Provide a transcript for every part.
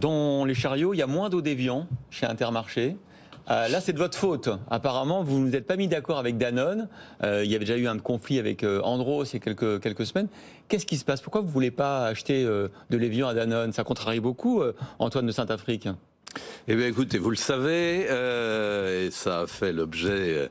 Dans les chariots, il y a moins d'eau d'évian chez Intermarché. Là, c'est de votre faute. Apparemment, vous ne vous êtes pas mis d'accord avec Danone. Il y avait déjà eu un conflit avec Andros il y a quelques semaines. Qu'est-ce qui se passe? Pourquoi vous ne voulez pas acheter de l'évian à Danone? Ça contrarie beaucoup, Antoine de Saint-Affrique. Eh bien, écoutez, vous le savez, et ça a fait l'objet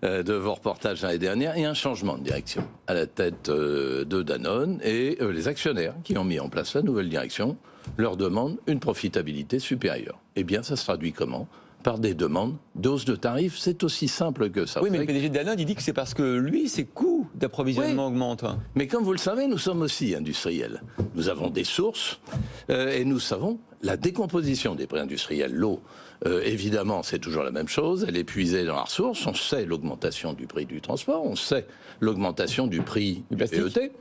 de vos reportages l'année dernière, il y a un changement de direction à la tête de Danone, et les actionnaires qui ont mis en place la nouvelle direction leur demandent une profitabilité supérieure. Eh bien, ça se traduit comment? Par des demandes d'hausse de tarifs. C'est aussi simple que ça. Oui, mais le PDG de Danone, il dit que c'est parce que lui, ses coûts d'approvisionnement augmentent. Mais comme vous le savez, nous sommes aussi industriels. Nous avons des sources et nous savons la décomposition des prix industriels. L'eau, évidemment, c'est toujours la même chose. Elle est puisée dans la ressource. On sait l'augmentation du prix du transport. On sait l'augmentation du prix du PET,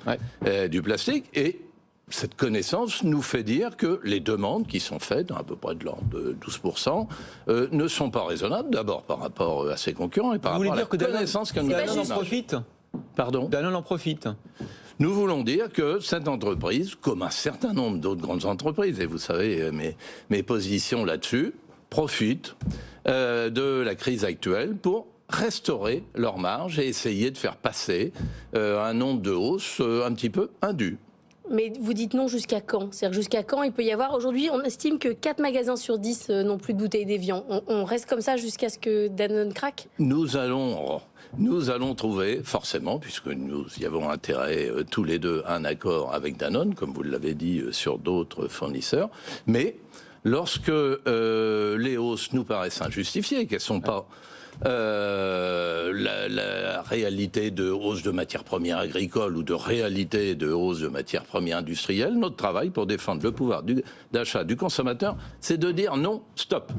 du plastique. Et cette connaissance nous fait dire que les demandes qui sont faites, à peu près de l'ordre de 12%, ne sont pas raisonnables, d'abord par rapport à ses concurrents et par rapport à la connaissance que nous avons. Danone en profite? Pardon? Danone en profite. Nous voulons dire que cette entreprise, comme un certain nombre d'autres grandes entreprises, et vous savez mes positions là-dessus, profite de la crise actuelle pour restaurer leurs marges et essayer de faire passer un nombre de hausses un petit peu indues. Mais vous dites non jusqu'à quand? C'est-à-dire jusqu'à quand il peut y avoir... Aujourd'hui, on estime que 4 magasins sur 10 n'ont plus de bouteilles d'évian. On reste comme ça jusqu'à ce que Danone craque? Nous allons trouver, forcément, puisque nous y avons intérêt tous les deux, un accord avec Danone, comme vous l'avez dit, sur d'autres fournisseurs. Mais lorsque les hausses nous paraissent injustifiées, qu'elles ne sont pas... la réalité de hausse de matières premières agricoles ou de réalité de hausse de matières premières industrielles, notre travail pour défendre le pouvoir d'achat du consommateur, c'est de dire non, stop.